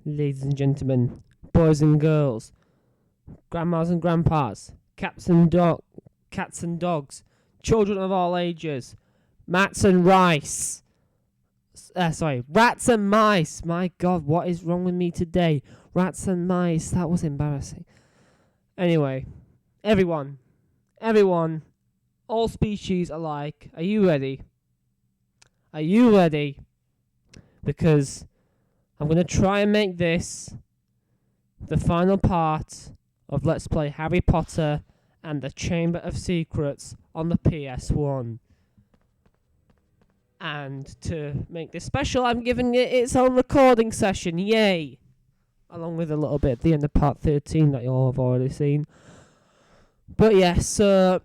ladies and gentlemen, boys and girls, grandmas and grandpas, cats and dogs, children of all ages, rats and mice. My God, what is wrong with me today? Rats and mice. That was embarrassing. Anyway, everyone, all species alike. Are you ready? Are you ready? Because I'm going to try and make this the final part of Let's Play Harry Potter and the Chamber of Secrets on the PS1. And to make this special, I'm giving it its own recording session. Yay! Along with a little bit at the end of part 13 that you all have already seen. But yes, so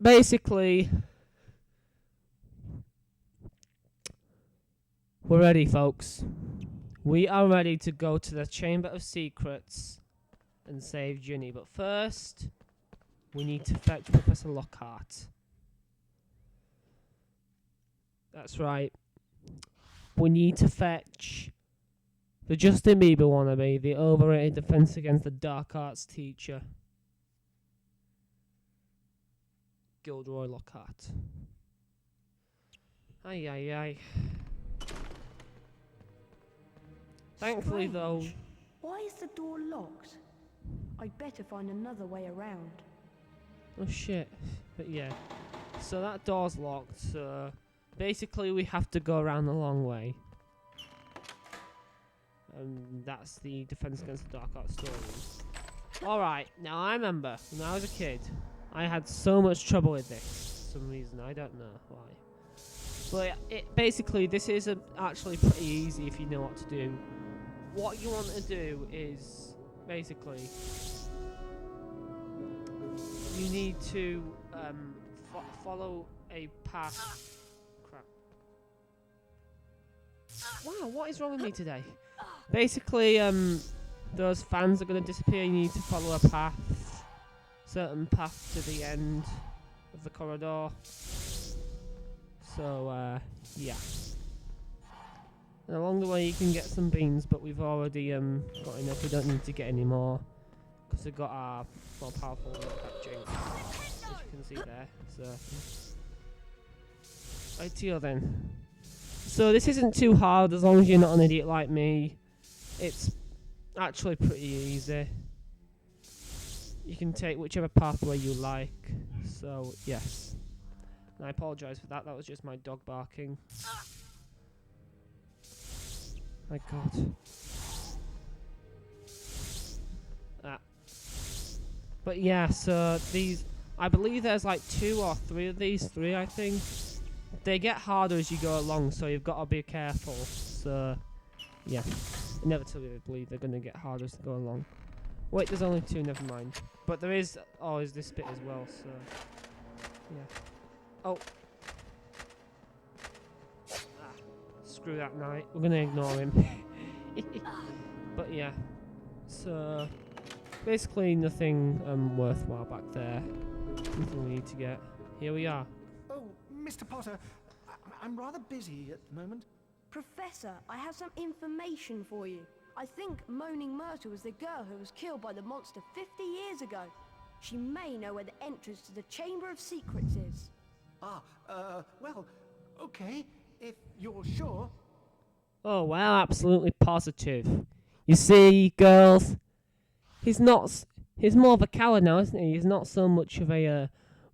basically, we're ready, folks. We are ready to go to the Chamber of Secrets and save Ginny. But first, we need to fetch Professor Lockhart. That's right. We need to fetch the Justin Bieber wannabe, the overrated Defense Against the Dark Arts teacher, Gilderoy Lockhart. Aye. Thankfully, though... Why is the door locked? I'd better find another way around. Oh shit. But yeah. So that door's locked, so... Basically, we have to go around the long way. And that's the Defense Against the Dark Arts story. Alright, now I remember, when I was a kid, I had so much trouble with this. For some reason, I don't know why. But basically, this is actually pretty easy if you know what to do. What you want to do is, basically, you need to follow a path. Wow, what is wrong with me today? Basically, those fans are going to disappear. You need to follow a path. Certain path to the end of the corridor. So, yeah. And along the way you can get some beans, but we've already got enough. We don't need to get any more. Because we've got our more powerful catching. As you can see there. So, right to you then. So this isn't too hard as long as you're not an idiot like me. It's actually pretty easy. You can take whichever pathway you like. So, yes. And I apologise for that. That was just my dog barking. My God. But yeah, so these... I believe there's like 2 or 3 of these. 3, I think. They get harder as you go along, so you've got to be careful. So, yeah. Inevitably, they're going to get harder as they go along. Wait, there's only 2, never mind. But there is always this bit as well, so... Yeah. Oh. Screw that knight. We're going to ignore him. But yeah. So, basically nothing worthwhile back there. Nothing we need to get. Here we are. Mr. Potter, I'm rather busy at the moment. Professor, I have some information for you. I think Moaning Myrtle was the girl who was killed by the monster 50 years ago. She may know where the entrance to the Chamber of Secrets is. Well, okay, if you're sure. Oh, well, absolutely positive. You see, girls, he's more of a coward now, isn't he? He's not so much of a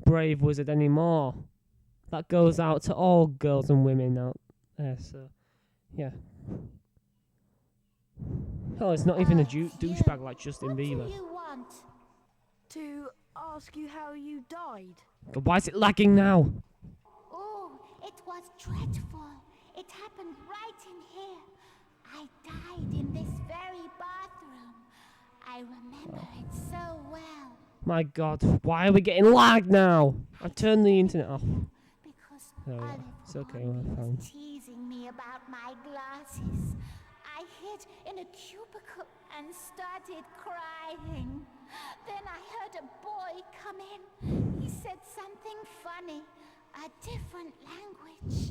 brave wizard anymore. That goes out to all girls and women out there, so, yeah. Oh, it's not even a douchebag like Justin Bieber. What do you want? To ask you how you died. God, why is it lagging now? Oh, it was dreadful. It happened right in here. I died in this very bathroom. I remember it so well. My God, why are we getting lagged now? I've turned the internet off. Oh, yeah. It's okay, we're fine. Teasing me about my glasses. I hid in a cubicle and started crying. Then I heard a boy come in. He said something funny, a different language.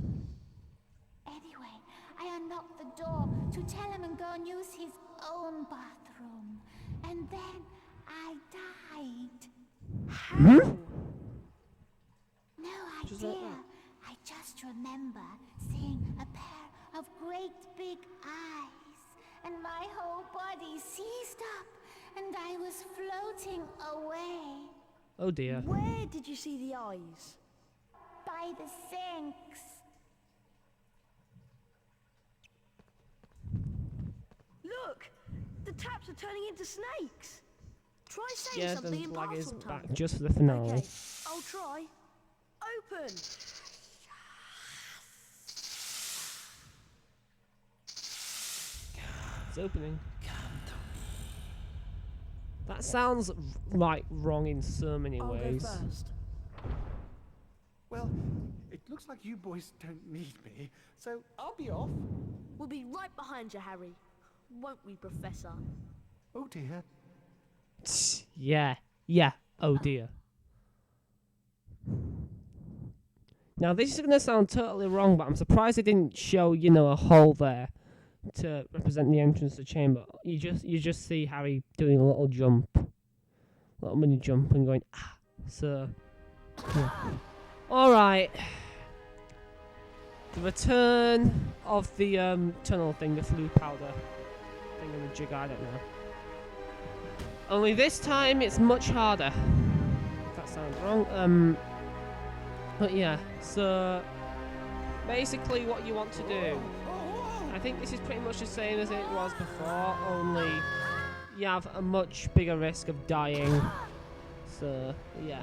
Anyway, I unlocked the door to tell him and go go and use his own bathroom. And then I died. How? No Just like idea. that. I just remember seeing a pair of great big eyes, and my whole body seized up, and I was floating away Oh dear. Where did you see the eyes? by the sinks. Look! The taps are turning into snakes. Try saying Yeah, something the in flag is parcel back tongue. just for the finale. Okay, I'll try. Open! It's opening. That sounds like wrong in so many I'll go ways. first. Well, it looks like you boys don't need me, so I'll be off. We'll be right behind you, Harry. Won't we, Professor? Oh dear. Yeah, yeah. Oh dear. Now this is gonna sound totally wrong, but I'm surprised they didn't show, you know, a hole there to represent the entrance to the chamber. You just see Harry doing a little jump, little mini jump, and going ah. So, yeah. All right. The return of the tunnel thing, the flue powder thing, and the jig. I don't know. Only this time it's much harder. If that sounds wrong. But yeah, so basically what you want to do, I think this is pretty much the same as it was before, only you have a much bigger risk of dying. So yeah.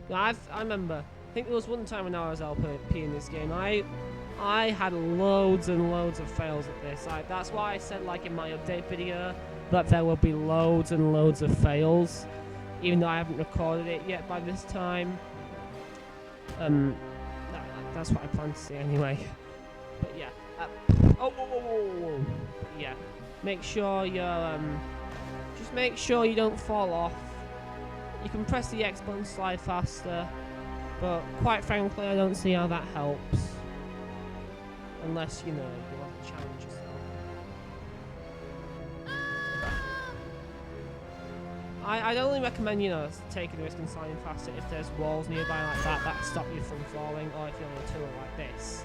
Now I remember, I think there was one time when I was LP in this game, I had loads and loads of fails at this. That's why I said, like, in my update video, that there will be loads and loads of fails, even though I haven't recorded it yet by this time. That's what I plan to see anyway. But yeah. Whoa, whoa, whoa, whoa, whoa. But yeah. Make sure you're just make sure you don't fall off. You can press the X button to slide faster, but quite frankly, I don't see how that helps. Unless, you know, you want to challenge yourself. I'd only recommend, you know, taking the risk and sliding faster if there's walls nearby like that stop you from falling, or if you're on a tour like this.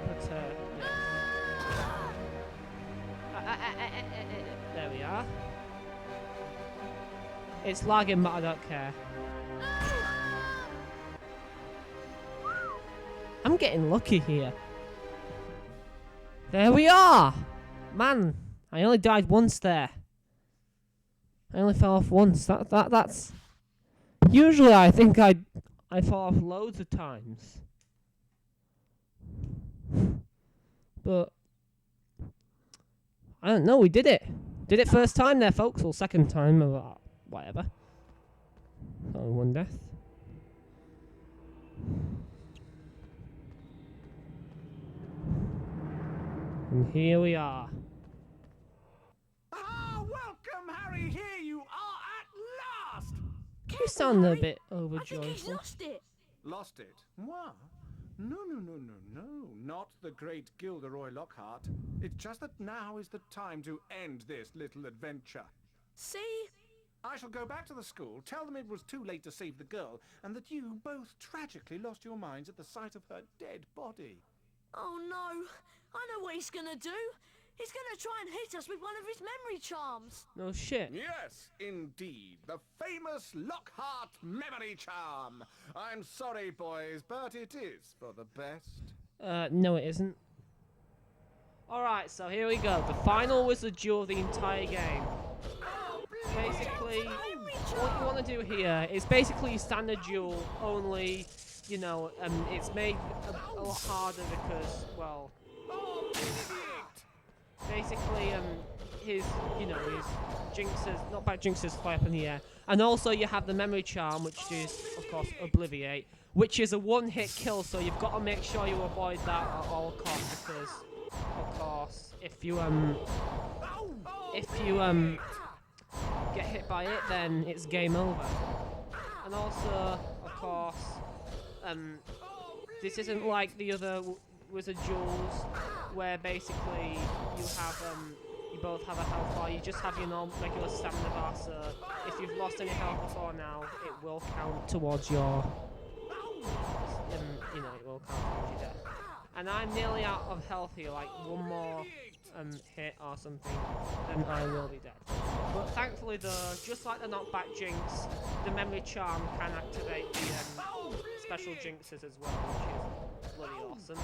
But, yeah. There we are. It's lagging, but I don't care. I'm getting lucky here. There we are! Man, I only died once there. I only fell off once. That's... Usually I think I fall off loads of times. But... I don't know, we did it. Did it first time there, folks, or second time, or whatever. Only one death. And here we are. Ah, welcome, Harry. Here you are at last. You sound a Harry. bit I think he's overjoyful. lost it. Lost it? What? No. Not the great Gilderoy Lockhart. It's just that now is the time to end this little adventure. See? I shall go back to the school, tell them it was too late to save the girl, and that you both tragically lost your minds at the sight of her dead body. Oh no. I know what he's gonna do. He's gonna try and hit us with one of his memory charms. No shit. Yes, indeed. The famous Lockhart memory charm. I'm sorry, boys, but it is for the best. No it isn't. Alright, so here we go. The final wizard duel of the entire game. Basically, what you want to do here is basically standard duel, only, you know, it's made a lot harder because, well, basically, his jinxes, not bad jinxes fly up in the air. And also you have the memory charm, which is, of course, Obliviate, which is a one-hit kill, so you've got to make sure you avoid that at all costs, because, of course, if you get hit by it, then it's game over. And also, of course, this isn't like the other wizard duels. where basically you both have a health bar. You just have your normal regular stamina bar, so if you've lost any health before now, it will count towards your, you know, it will count towards your death. And I'm nearly out of health here, like one more hit or something, then I will be dead. But thankfully though, just like the knockback jinx, the memory charm can activate the special jinxes as well, which is bloody awesome.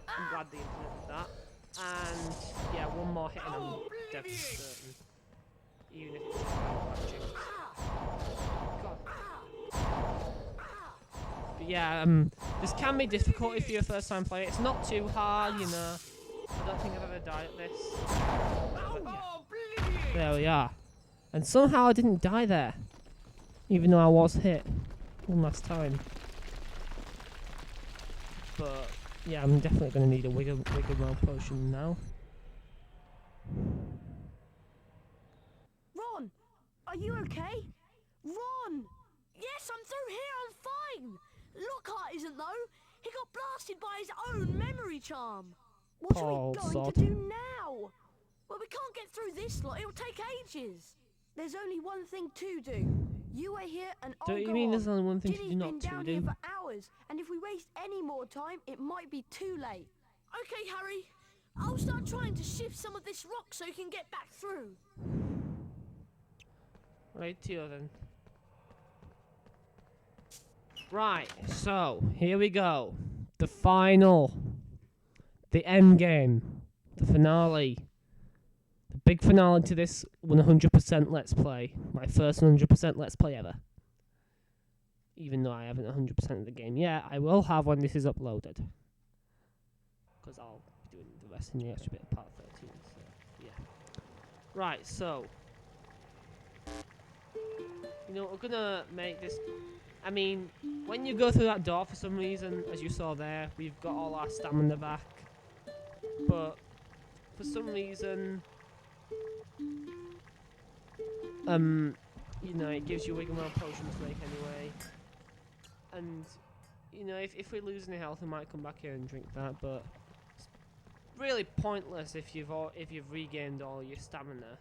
I'm glad they implemented that. And yeah, one more hit and I'm dead for certain. Even if it's just a knockback jinx. God. But yeah, this can be difficult if you're a first time player. It's not too hard, you know. I don't think I've ever died at this. But yeah. There we are. And somehow I didn't die there. Even though I was hit one last time. But yeah, I'm definitely going to need a wiggle roll potion now. Ron, are you okay? Ron! Yes, I'm through here, I'm fine! Lockhart isn't though. He got blasted by his own memory charm. What are we going to do now? Well, we can't get through this lot. It'll take ages. There's only one thing to do. You wait here and I'll go on. Don't you mean there's only one thing to do, Ginny's not been to down do? here for hours, and if we waste any more time, it might be too late. Okay, Harry. I'll start trying to shift some of this rock so you can get back through. Right here then. Right, so here we go. The final. The end game. The finale. The big finale to this 100% Let's Play. My first 100% Let's Play ever. Even though I haven't 100% of the game yet, I will have when this is uploaded. Because I'll be doing the rest in the extra bit of part 13, so yeah. Right, so. You know, we're gonna make this. I mean, when you go through that door for some reason, as you saw there, we've got all our stamina back. But for some reason, you know, it gives you wiggle roll potion to make anyway. And you know, if we lose any health, we might come back here and drink that. But it's really pointless if you've regained all your stamina.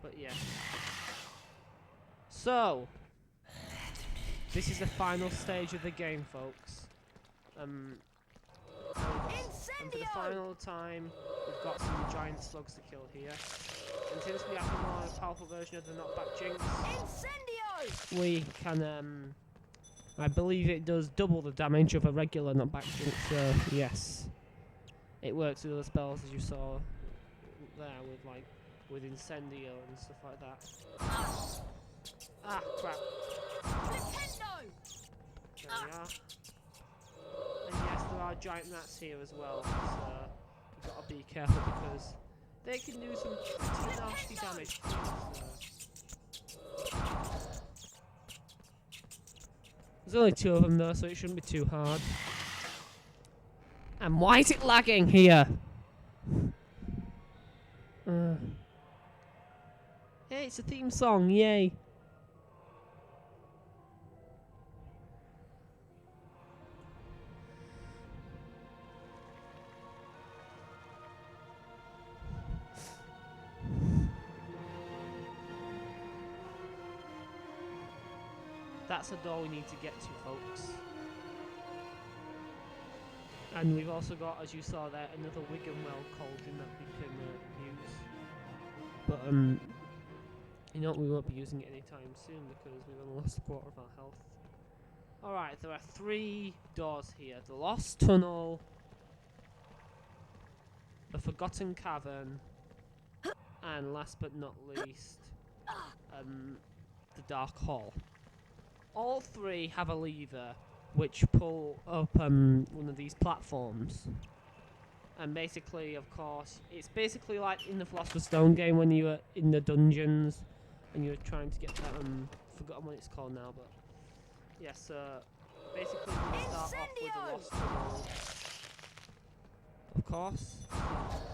But yeah. So. This is the final stage of the game, folks. And for the final time, we've got some giant slugs to kill here. And since we have a more powerful version of the knockback jinx, Incendio! we can, I believe it does double the damage of a regular knockback jinx, so yes. It works with other spells, as you saw there, with Incendio and stuff like that. Ah, crap. There we are. And yes, there are giant rats here as well, so you've got to be careful because they can do some pretty nasty damage to you. So. There's only two of them though, so it shouldn't be too hard. And why is it lagging here? Hey, it's a theme song, yay! That's the door we need to get to, folks. And we've also got, as you saw there, another Wiggenwell cauldron that we can use. But, you know, we won't be using it anytime soon because we've only lost a quarter of our health. Alright, there are 3 doors here. The Lost Tunnel, the Forgotten Cavern, and last but not least, the Dark Hall. All 3 have a lever which pull up one of these platforms. And basically, of course, it's basically like in the Philosopher's Stone game when you were in the dungeons and you were trying to get that, forgotten what it's called now, but yes, basically we start off with the Lost Tunnel. Of course,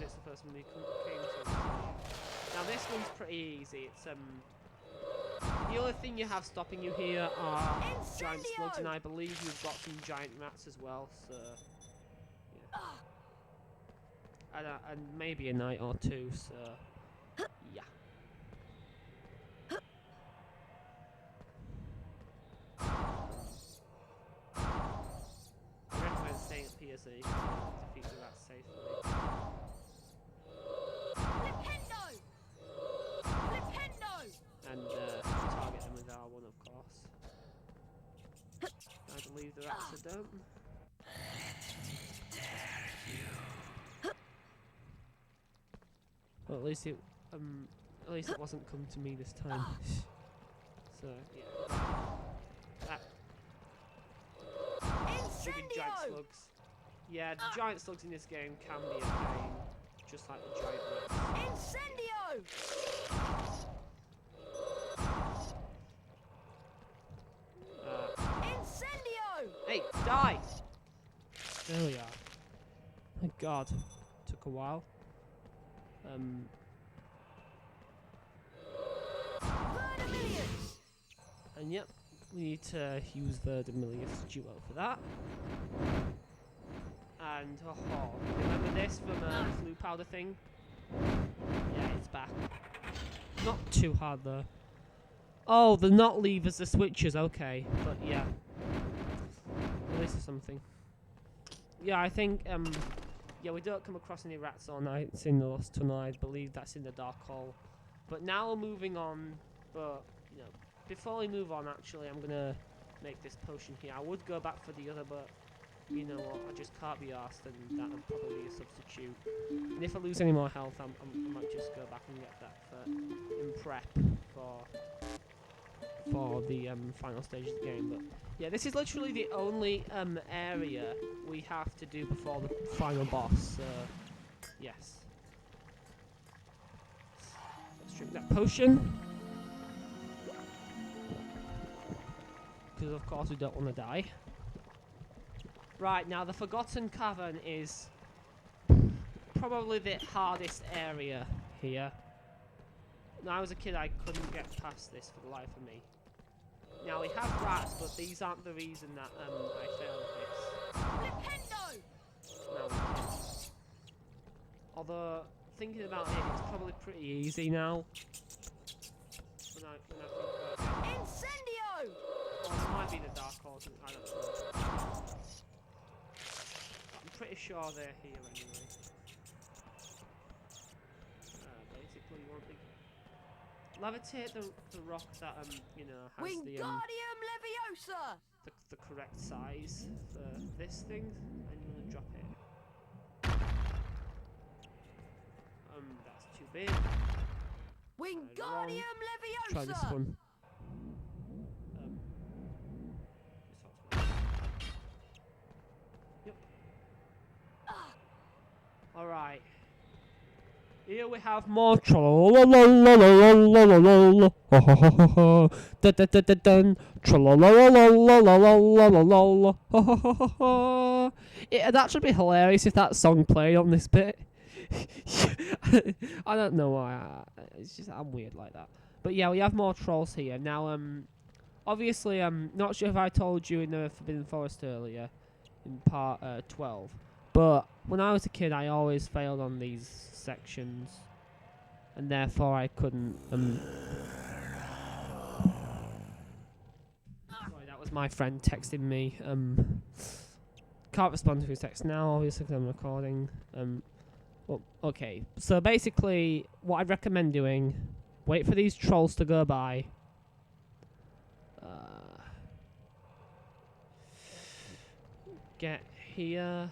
it's the first one we came to. Now this one's pretty easy. It's the only thing you have stopping you here are giant slugs, and I believe you've got some giant rats as well, so yeah. and maybe a night or two. So yeah. I recommend staying at PSA to defeat the rats safely. Flipendo! Flipendo! And target them with R1, of course. I believe the rats are done. Well, at least it wasn't come to me this time. So yeah. Stupid giant Incendio! slugs. Yeah, the giant slugs in this game can be a pain, just like the giant rats. Incendio! Incendio! Hey, die! There we are. My God, took a while. Vermilions! And yep, we need to use Verdemilius Duo for that. And remember this from the flu powder thing? Yeah, it's back. Not too hard though. Oh, the not levers, the switches, okay. But yeah. Well, this is something. Yeah, I think, yeah, we don't come across any rats or knights in the Lost Tunnel. I believe that's in the Dark Hole. But now moving on, but, you know, before we move on, actually, I'm gonna make this potion here. I would go back for the other, but you know what, I just can't be arsed, and that would probably be a substitute. And if I lose any more health, I might just go back and get that for, in prep for the final stage of the game. But yeah, this is literally the only area we have to do before the final boss. So yes, let's drink that potion, because of course we don't want to die. Right, now the Forgotten Cavern is probably the hardest area here. When I was a kid, I couldn't get past this for the life of me. Now we have rats, but these aren't the reason that I failed this. Flipendo! No. Although, thinking about it, it's probably pretty easy now. When I think about it. Incendio! Or it might be the Dark Horse, I don't know. I'm pretty sure they're here anyway. Basically, you want to levitate the rock that you know has Wingardium Leviosa! the correct size for this thing, and you want to drop it. That's too big. Wingardium Leviosa! Try this one. Yep. Alright. Here we have more it'd actually be hilarious if that song played on this bit. I don't know why. It's just I'm weird like that. But yeah, we have more trolls here now. Obviously, I'm not sure if I told you in the Forbidden Forest earlier, in part 12. But when I was a kid, I always failed on these sections, and therefore I couldn't. Sorry, that was my friend texting me. Can't respond to his text now, obviously, because I'm recording. Well, okay. So basically, what I'd recommend doing: wait for these trolls to go by. Get here.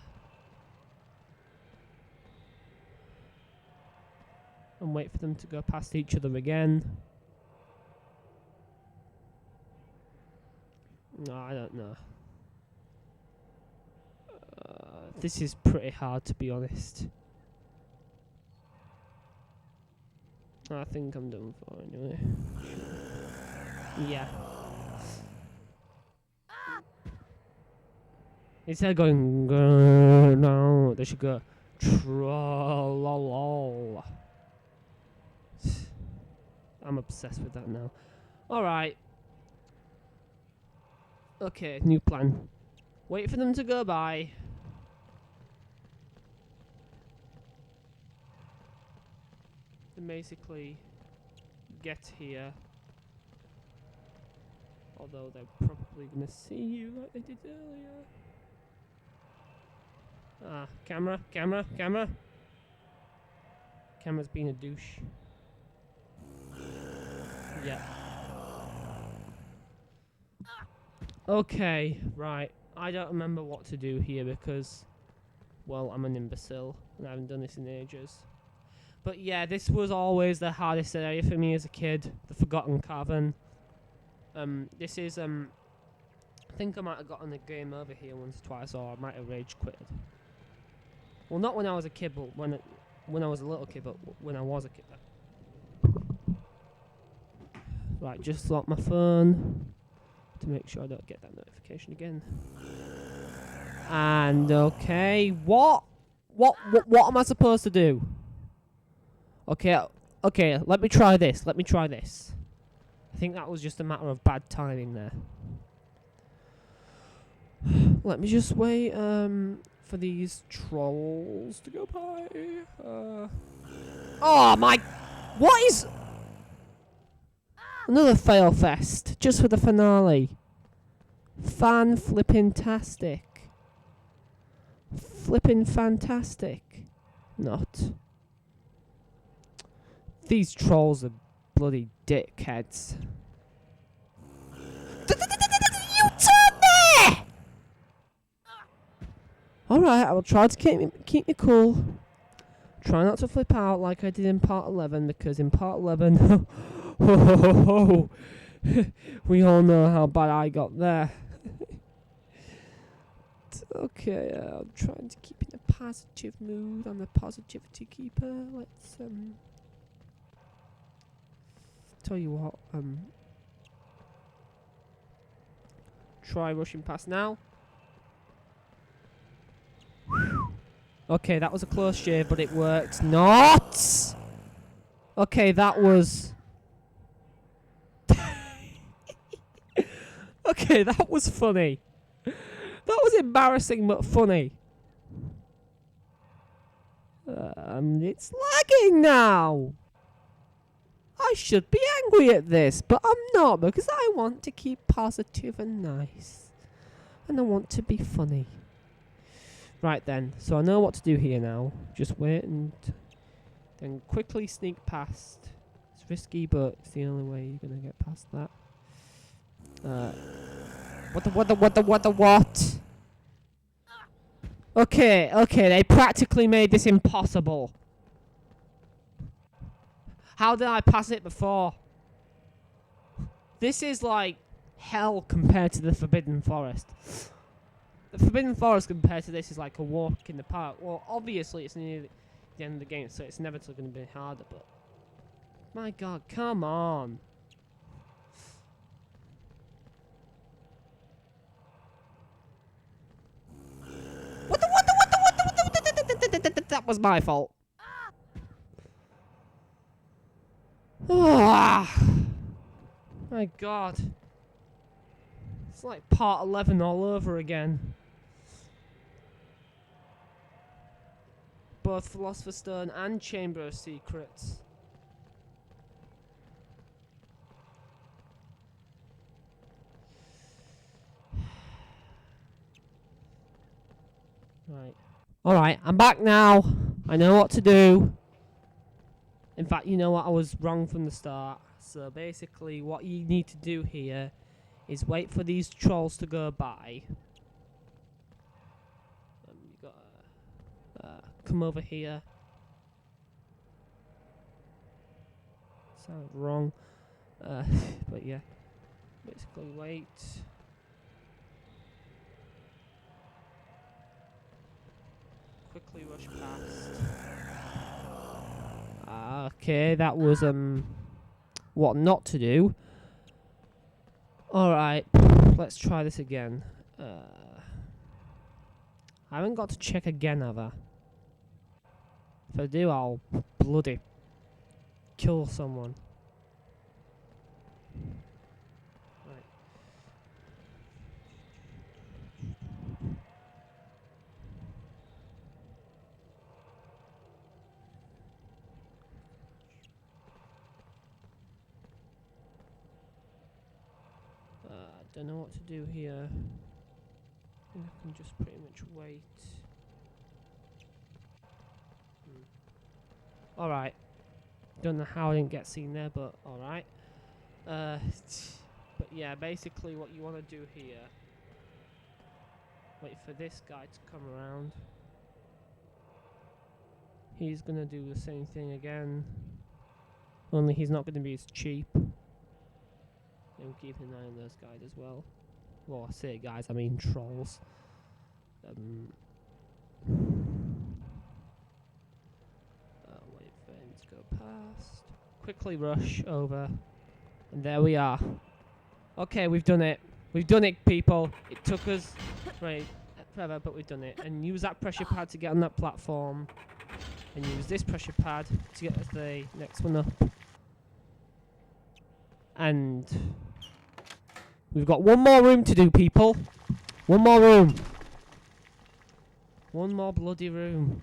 And wait for them to go past each other again. No, I don't know. This is pretty hard, to be honest. I think I'm done for anyway. Yeah. Instead of going, no, they should go, tra-la-la. I'm obsessed with that now. Alright. Okay, new plan. Wait for them to go by. to basically get here. Although they're probably gonna see you like they did earlier. Ah, camera, camera, camera. Camera's being a douche. Yeah. Okay, right. I don't remember what to do here because, well, I'm an imbecile and I haven't done this in ages. But yeah, this was always the hardest area for me as a kid. The Forgotten Cavern. This is, I think I might have gotten a game over here once or twice, or I might have rage quitted. Well, not when I was a kid, but when I was a little kid, but when I was a kid. Right, just lock my phone to make sure I don't get that notification again. And okay, what am I supposed to do? Okay, let me try this. I think that was just a matter of bad timing there. Let me just wait for these trolls to go by. Oh my! What is? Another fail fest just for the finale. Fan flipping tastic. Flipping fantastic. Not. These trolls are bloody dickheads. You turn there! Alright, I will try to keep me cool. Try not to flip out like I did in part 11, because in part 11, we all know how bad I got there. Okay, I'm trying to keep in a positive mood. I'm a positivity keeper. Let's tell you what, try rushing past now. Okay, that was a close shave, but it worked. Not! Okay, that was... Okay, that was funny. That was embarrassing, but funny. It's lagging now! I should be angry at this, but I'm not, because I want to keep positive and nice. And I want to be funny. Right then, so I know what to do here now. Just wait and then quickly sneak past. It's risky, but it's the only way you're gonna get past that. What? Okay, they practically made this impossible. How did I pass it before? This is like hell compared to the Forbidden Forest. The Forbidden Forest compared to this is like a walk in the park. Well, obviously it's near the end of the game, so it's never going to be harder, but... My god, come on! What the that was my fault. Ah! My god. It's like part 11 all over again. Both Philosopher's Stone and Chamber of Secrets. Right. Alright, I'm back now. I know what to do. In fact, you know what? I was wrong from the start. So basically, what you need to do here is wait for these trolls to go by. You gotta come over here. Sounds wrong. But yeah. Basically, wait. Quickly rush past. Okay, that was what not to do. Alright, let's try this again. I haven't got to check again, have I? If I do, I'll bloody kill someone. Right. don't know what to do here. I think I can just pretty much wait. Alright. Don't know how I didn't get seen there, but alright. But yeah, basically what you want to do here. Wait for this guy to come around. He's gonna do the same thing again. Only he's not gonna be as cheap. And keep an eye on those guys as well. Well, I say guys, I mean trolls. Wait for him to go past. Quickly rush over. And there we are. Okay, we've done it. We've done it, people. It took us forever, but we've done it. And use that pressure pad to get on that platform. And use this pressure pad to get the next one up. And we've got one more room to do, people. One more room. One more bloody room.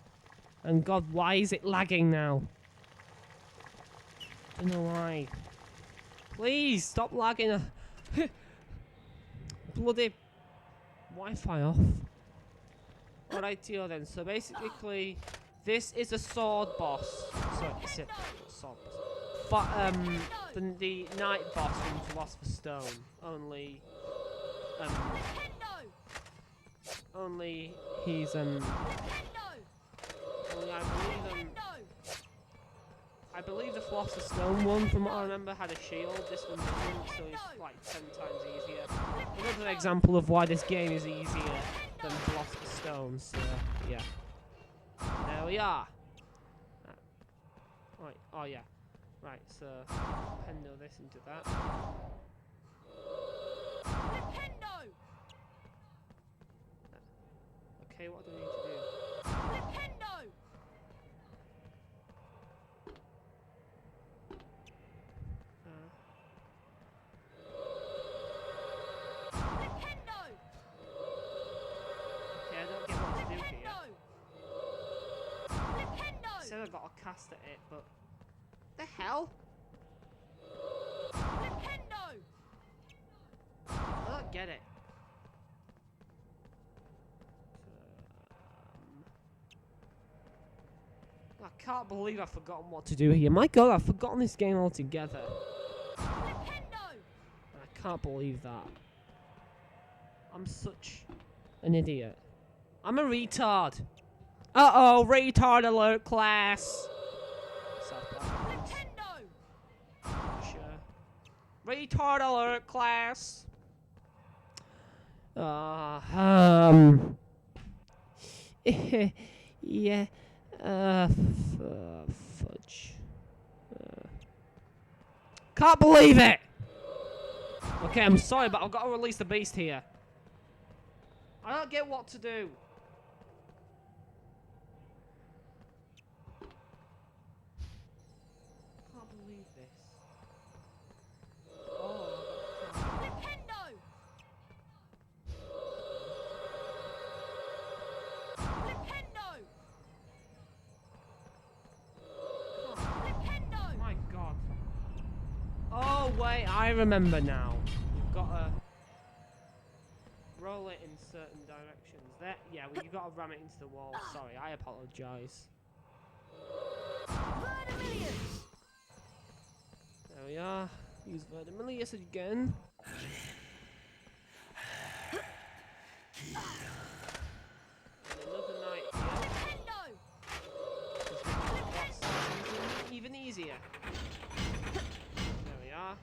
And God, why is it lagging now? Don't know why. Please stop lagging. Bloody Wi-Fi off. Alrighty then. So basically, this is a sword boss. Sorry, it's a sword boss. The night boss from Philosopher's Stone. Only he's only I believe the Philosopher's Stone one, from what I remember, had a shield. This one didn't, so it's like 10 times easier. Another example of why this game is easier than Philosopher's Stone. So yeah, there we are. Right. Oh yeah. Right. So Pendo this into that. Okay, what do we need to do? Okay, I don't get what to do here. I said I got a cast at it, but the hell? I don't get it. I can't believe I've forgotten what to do here. My God, I've forgotten this game altogether. I can't believe that. I'm such an idiot. I'm a retard. Uh-oh, retard alert, class. Sure. Retard alert, class. Yeah. Fudge. Can't believe it! Okay, I'm sorry, but I've got to release the beast here. I don't get what to do. I can't believe this. Oh. My God. Oh wait, I remember now. You've got to roll it in certain directions. There, yeah, well, you've got to ram it into the wall. Sorry, I apologise. There we are. Use Verdimillious again. And another knight here. Even easier. There we are.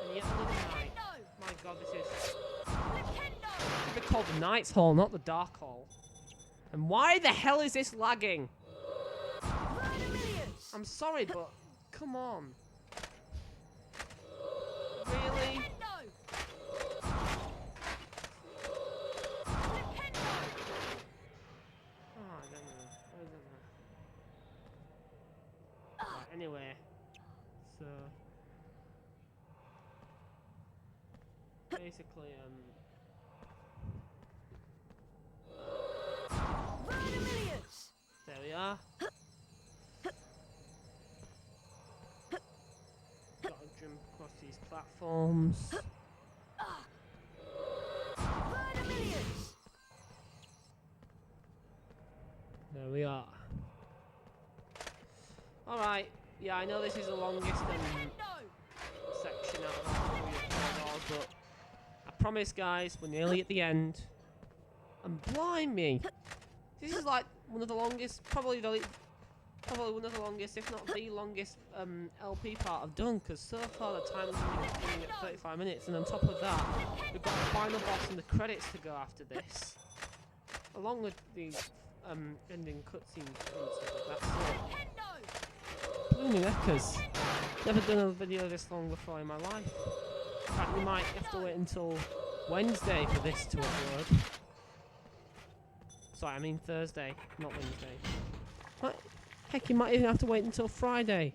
And yet another knight. My God, this is... They're called the Knight's Hall, not the Dark Hall. And why the hell is this lagging? I'm sorry, but come on. Really? Oh, I don't know. Right, anyway, so basically, there we are. Got platforms. Vermilions! There we are. Alright, yeah, I know this is the longest section out of all of but I promise, guys, we're nearly at the end. And blimey! This is like one of the longest, probably one of the longest, if not the longest, LP part I've done, because so far the time's running at 35 minutes, and on top of that, we've got the final boss and the credits to go after this. Along with the ending cutscenes and stuff like that. So, blooming heckers. Never done a video this long before in my life. In fact, we might have to wait until Wednesday for this to upload. Sorry, I mean Thursday, not Wednesday. What? Heck, you might even have to wait until Friday.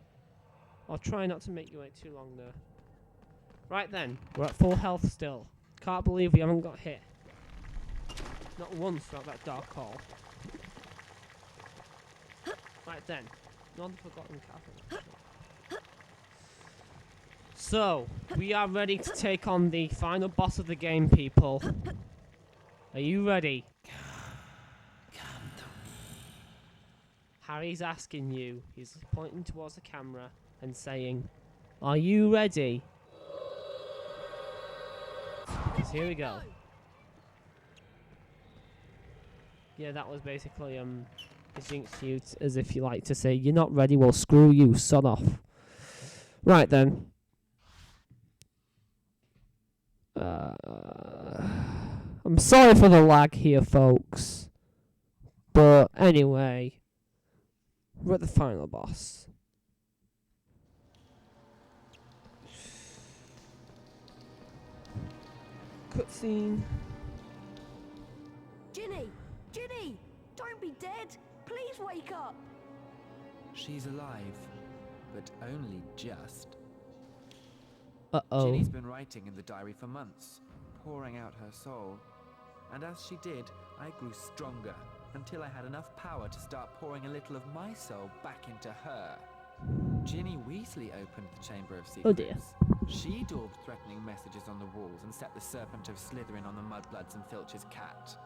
I'll try not to make you wait too long though. Right then, we're at full health still. Can't believe we haven't got hit. Not once throughout that dark hall. Right then, not the Forgotten Cavern. So, we are ready to take on the final boss of the game, people. Are you ready? Come to me. Harry's asking you. He's pointing towards the camera and saying, "Are you ready?" Because here we go. Yeah, that was basically a jinx you, as if you like to say, "You're not ready, well screw you, sod off." Right then. I'm sorry for the lag here, folks. But anyway, we're at the final boss. Cutscene. Ginny! Ginny! Don't be dead! Please wake up! She's alive, but only just. Uh-oh. Ginny's been writing in the diary for months, pouring out her soul. And as she did, I grew stronger, until I had enough power to start pouring a little of my soul back into her. Ginny Weasley opened the Chamber of Secrets. Oh dear. She daubed threatening messages on the walls and set the Serpent of Slytherin on the Mudbloods and Filch's cat.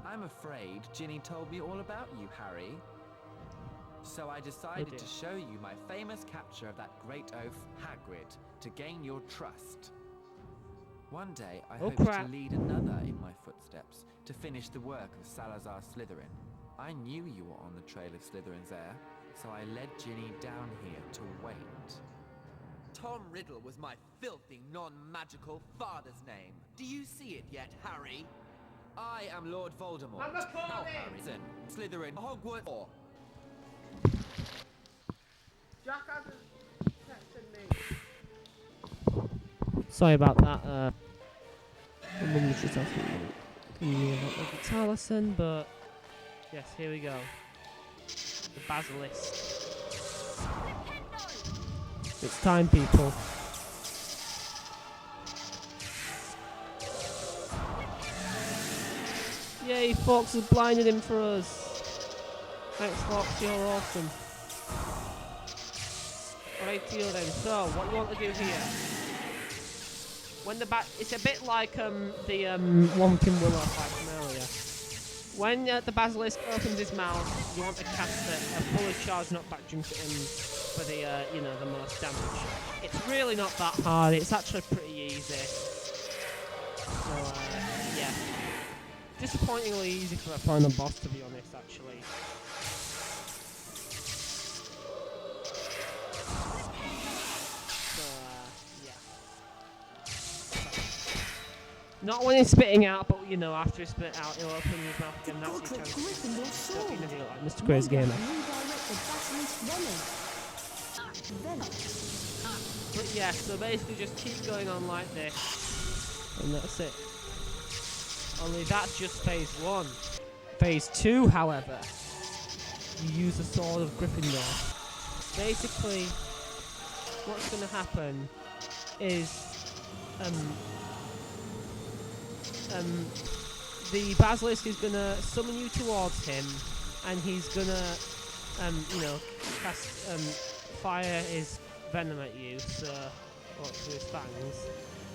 I'm afraid Ginny told me all about you, Harry. So I decided to show you my famous capture of that great oaf, Hagrid, to gain your trust. One day, I hope to lead another in my footsteps, to finish the work of Salazar Slytherin. I knew you were on the trail of Slytherin's heir, so I led Ginny down here to wait. Tom Riddle was my filthy, non-magical father's name. Do you see it yet, Harry? I am Lord Voldemort. Harry, Slytherin, Hogwarts, or... Jack hasn't texted me. Sorry about that. My mum was just asking me about the guitar lesson, but yes, here we go. The Basilisk. It's time, people. Yay, Fox has blinded him for us. Thanks, Fox, you're awesome. Alright, to you then. So, what you want to do here? When the it's a bit like the Whomping Willow fight from earlier. When the Basilisk opens his mouth, you want to cast a fully charged knockback jump at him for the the most damage. It's really not that hard. It's actually pretty easy. So yeah, disappointingly easy for a final boss, to be honest. Actually. Not when he's spitting out, but after he spit out, he'll open his mouth again. That's your chance. Don't be an idiot like Mr. Crazy Gamer. But yeah, so basically just keep going on like this, and that's it. Only that's just phase 1. Phase 2, however, you use the Sword of Gryffindor. Basically, what's going to happen is the Basilisk is gonna summon you towards him, and he's gonna, cast fire his venom at you. So or through his fangs,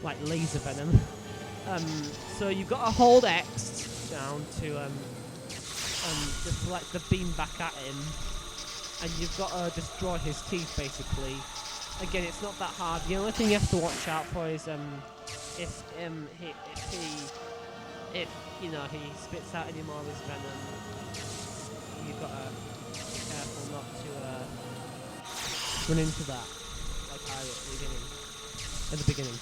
like laser venom. So you've got to hold X down to deflect the beam back at him, and you've got to destroy his teeth basically. Again, it's not that hard. The only thing you have to watch out for is if you know he spits out any more of his venom, you've got to be careful not to run into that, like I did at the beginning.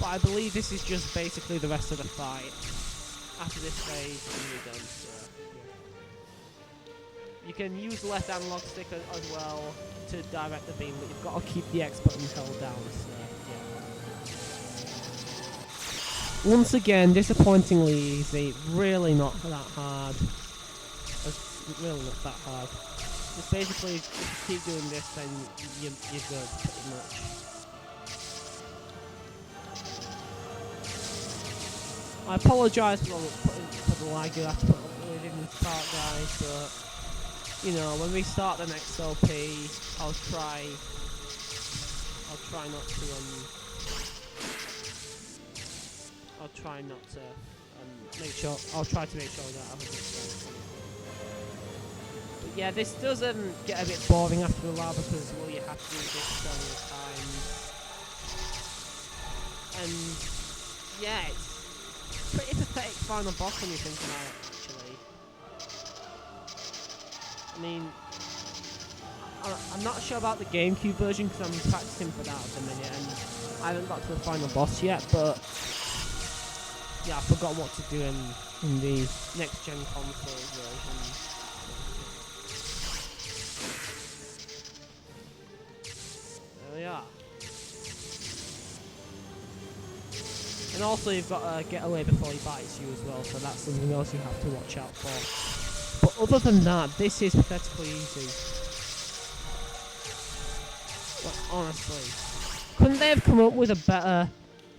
But I believe this is just basically the rest of the fight. After this phase, you're done. So, yeah. You can use left analog stick as well to direct the beam, but you've got to keep the X button held down. So, yeah. Once again, disappointingly easy. Really not that hard. It's really not that hard. Just basically, if you keep doing this, then you're good, pretty much. I apologise for the lag you have to put up with in this part, guys, but, you know, when we start the next OP, I'll try not to make sure that I have a good time. But yeah, this does get a bit boring after a while because, well, you have to do this so many times. And yeah, it's pretty pathetic final boss when you think about it, actually. I mean, I'm not sure about the GameCube version because I'm practicing for that at the minute and I haven't got to the final boss yet, but yeah, I've forgotten what to do in the next gen console version. There we are. And also you've got to get away before he bites you as well, so that's something else you have to watch out for. But other than that, this is pathetically easy. Like, honestly. Couldn't they have come up with a better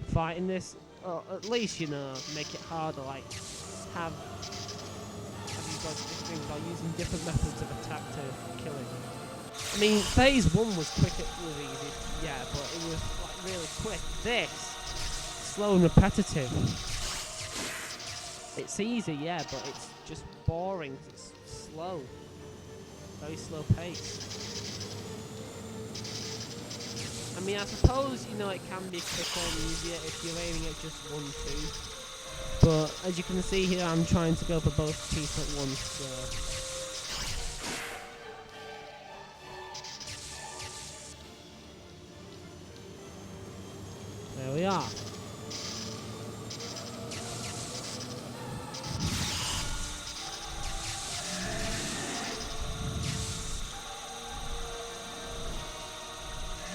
fight in this? Or at least, you know, make it harder, like, have you got different things, or using different methods of attack to kill him. I mean, phase 1 was quick, it was easy, yeah, but it was, like, really quick. This, slow and repetitive. It's easy, yeah, but it's just boring, 'cause it's slow. Very slow pace. I mean, I suppose, you know, it can be quicker and easier if you're aiming at just one tooth. But, as you can see here, I'm trying to go for both teeth at once, so... There we are.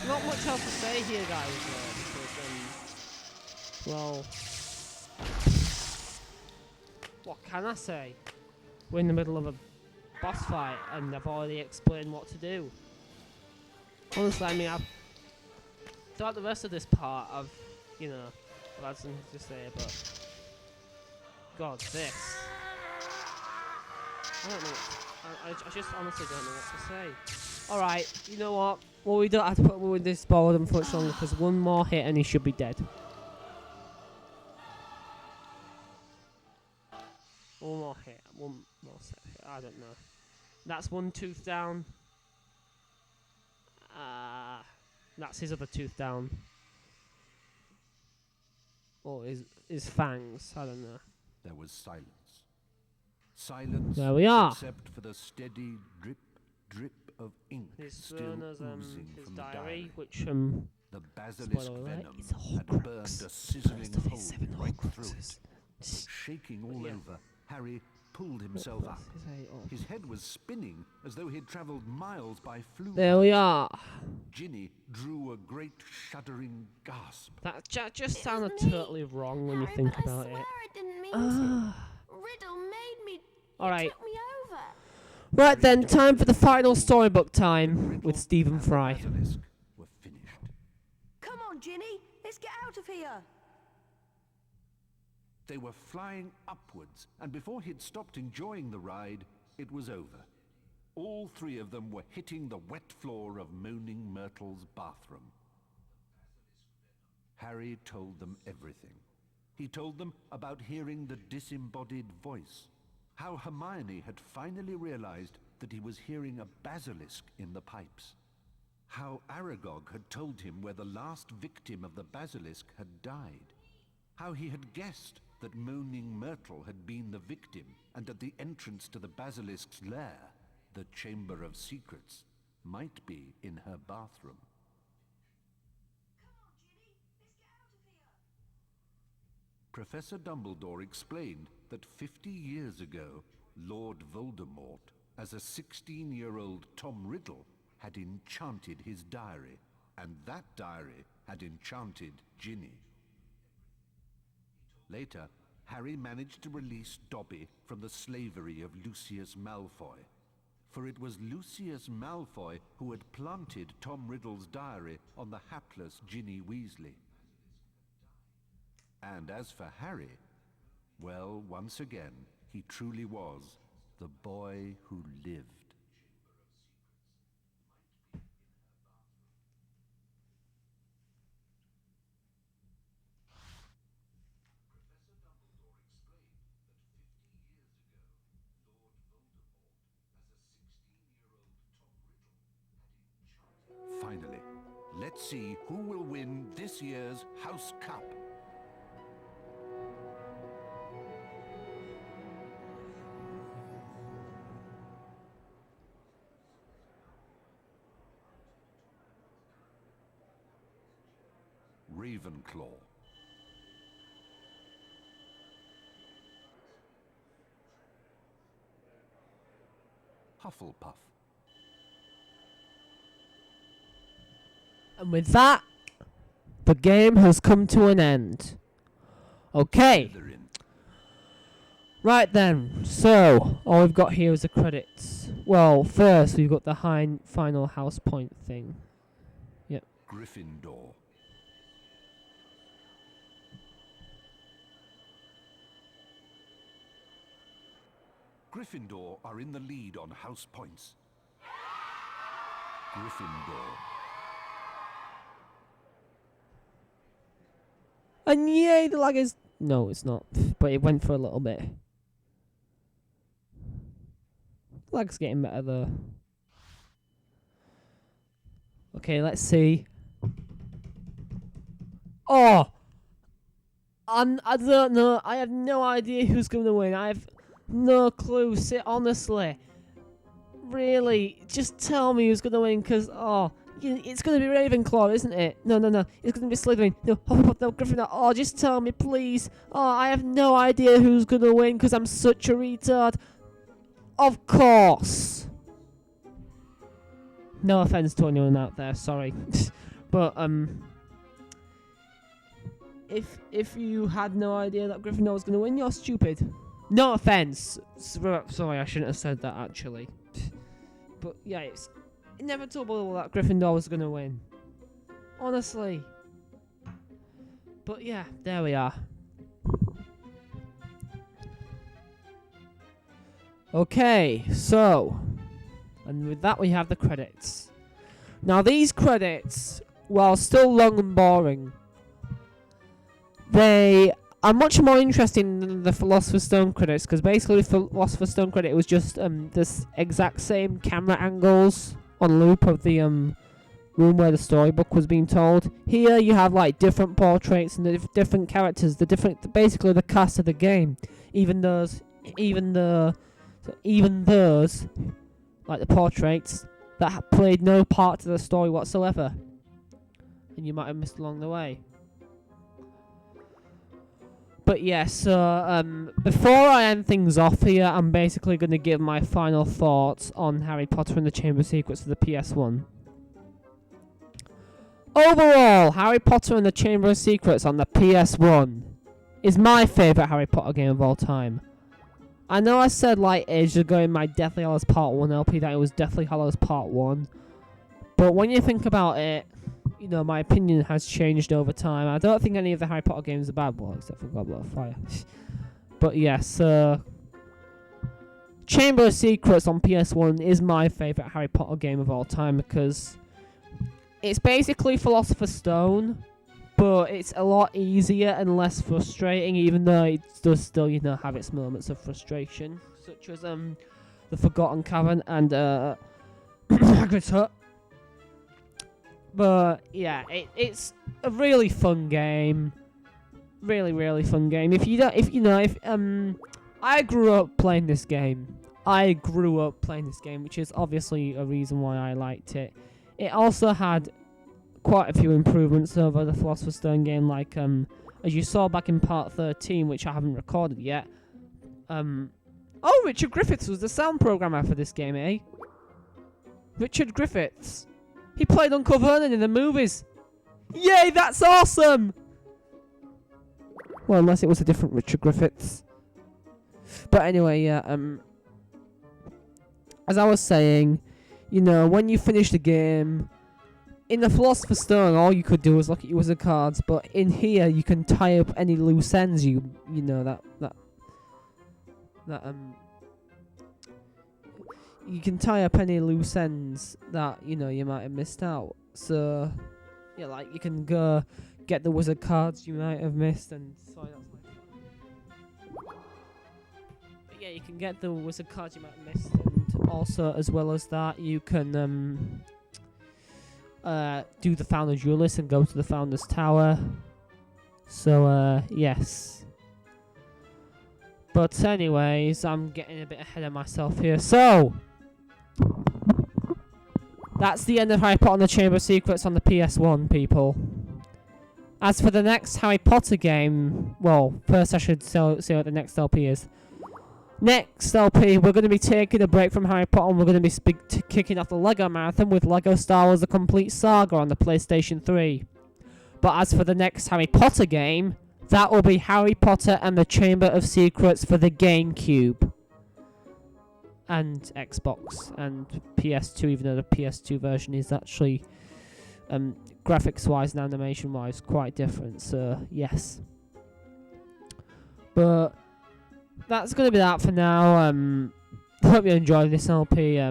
Not much else to say here, guys, because, well, what can I say? We're in the middle of a boss fight, and I've already explained what to do. Honestly, I mean, throughout the rest of this part, I've had something to say, but God, this. I don't know. I just honestly don't know what to say. Alright, you know what? Well, we don't have to put him with this boredom for much longer because one more hit and he should be dead. One more hit. One more set hit. I don't know. That's one tooth down. That's his other tooth down. Or his fangs. I don't know. There was silence. Silence. There we are. Except for the steady drip, drip of ink He's still thrown us oozing his from diary, the diary. which The basilisk spoiler alert, venom it's a had Horcrux. burned a The sizzling first of his hole 7 right through Horcruxes. it. Shaking all Yeah. over, Harry pulled himself up. Oh. His head was spinning as though he'd travelled miles by flume. There we are. Ginny drew a great shuddering gasp. That just sounded me, totally wrong when you Harry, think but about I swear it. I didn't mean to. Riddle made me. Alright. Took me over. Right then, time for the final storybook time with Riddle Stephen and the Fry. basilisk were finished. Come on, Ginny. Let's get out of here. They were flying upwards, and before he'd stopped enjoying the ride, it was over. All three of them were hitting the wet floor of Moaning Myrtle's bathroom. Harry told them everything. He told them about hearing the disembodied voice, how Hermione had finally realized that he was hearing a basilisk in the pipes, how Aragog had told him where the last victim of the basilisk had died, how he had guessed that Moaning Myrtle had been the victim, and at the entrance to the basilisk's lair, the Chamber of Secrets might be in her bathroom. Professor Dumbledore explained that 50 years ago, Lord Voldemort, as a 16-year-old Tom Riddle, had enchanted his diary, and that diary had enchanted Ginny. Later, Harry managed to release Dobby from the slavery of Lucius Malfoy, for it was Lucius Malfoy who had planted Tom Riddle's diary on the hapless Ginny Weasley. And as for Harry, well, once again, he truly was the boy who lived. Finally, let's see who will win this year's House Cup. Ravenclaw. Hufflepuff. And with that, the game has come to an end. Okay. Slytherin. Right then, so all we've got here is the credits. Well, first we've got the final house point thing. Yep. Gryffindor. Gryffindor are in the lead on house points. Gryffindor. And yay, the lag is... No, it's not. But it went for a little bit. Lag's getting better though. Okay, let's see. Oh! I don't know. I have no idea who's going to win. I have no clue. Honestly. Really. Just tell me who's going to win, because, it's going to be Ravenclaw, isn't it? No. It's going to be Slytherin. No, Hufflepuff, no, Gryffindor. Oh, just tell me, please. Oh, I have no idea who's going to win, because I'm such a retard. Of course. No offense to anyone out there, sorry. But, if you had no idea that Gryffindor was going to win, you're stupid. No offense. Sorry, I shouldn't have said that, actually. But, yeah, it's inevitable that Gryffindor was going to win. Honestly. But, yeah, there we are. Okay, so, and with that we have the credits. Now these credits, while still long and boring, they are much more interesting than the Philosopher's Stone credits, because basically the Philosopher's Stone credit was just this exact same camera angles on loop of the room where the storybook was being told. Here you have like different portraits and the different characters, basically the cast of the game, even those, like the portraits, that played no part to the story whatsoever. And you might have missed along the way. But yeah, so before I end things off here, I'm basically going to give my final thoughts on Harry Potter and the Chamber of Secrets for the PS1. Overall, Harry Potter and the Chamber of Secrets on the PS1 is my favourite Harry Potter game of all time. I know I said like ages ago in my Deathly Hallows Part 1 LP that it was Deathly Hallows Part 1. But when you think about it, you know, my opinion has changed over time. I don't think any of the Harry Potter games are bad, well, except for Goblet of Fire. But yes, Chamber of Secrets on PS1 is my favourite Harry Potter game of all time, because it's basically Philosopher's Stone, but it's a lot easier and less frustrating, even though it does still, you know, have its moments of frustration, such as the Forgotten Cavern and Hagrid's Hut. But yeah, it's a really fun game, really fun game. I grew up playing this game. Which is obviously a reason why I liked it. It also had quite a few improvements over the Philosopher's Stone game, like as you saw back in part 13, which I haven't recorded yet. Oh, Richard Griffiths was the sound programmer for this game, eh? Richard Griffiths. He played Uncle Vernon in the movies. Yay, that's awesome! Well, unless it was a different Richard Griffiths. But anyway, yeah, as I was saying, you know, when you finish the game, in the Philosopher's Stone, all you could do was look at your wizard cards, but in here, you can tie up any loose ends you can tie up any loose ends that, you know, you might have missed out. So, yeah, like, you can go get the wizard cards you might have missed, and sorry, that's my phone. But yeah, you can get the wizard cards you might have missed, and also, as well as that, you can do the Founder's Jewelist and go to the Founder's Tower. So, yes. But anyways, I'm getting a bit ahead of myself here. So, that's the end of Harry Potter and the Chamber of Secrets on the PS1, people. As for the next Harry Potter game, well, first I should say what the next LP is. Next LP, we're going to be taking a break from Harry Potter, and we're going to be kicking off the LEGO Marathon with LEGO Star Wars The Complete Saga on the PlayStation 3. But as for the next Harry Potter game, that will be Harry Potter and the Chamber of Secrets for the GameCube. And Xbox and PS2, even though the PS2 version is actually, graphics-wise and animation-wise, quite different, so yes. But that's going to be that for now. Hope you enjoyed this LP.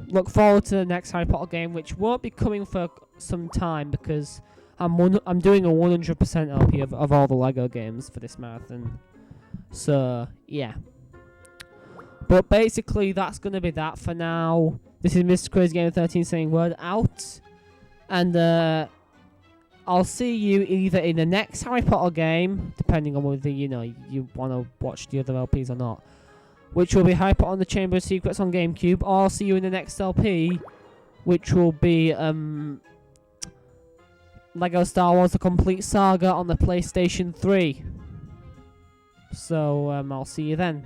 Look forward to the next Harry Potter game, which won't be coming for some time because I'm doing a 100% LP of all the LEGO games for this marathon. So yeah. But basically, that's going to be that for now. This is Mr. Crazy Gamer 13 saying word out, and I'll see you either in the next Harry Potter game, depending on whether, you know, you want to watch the other LPs or not, which will be Harry Potter and the Chamber of Secrets on GameCube, or I'll see you in the next LP, which will be LEGO Star Wars The Complete Saga on the PlayStation 3. So, I'll see you then.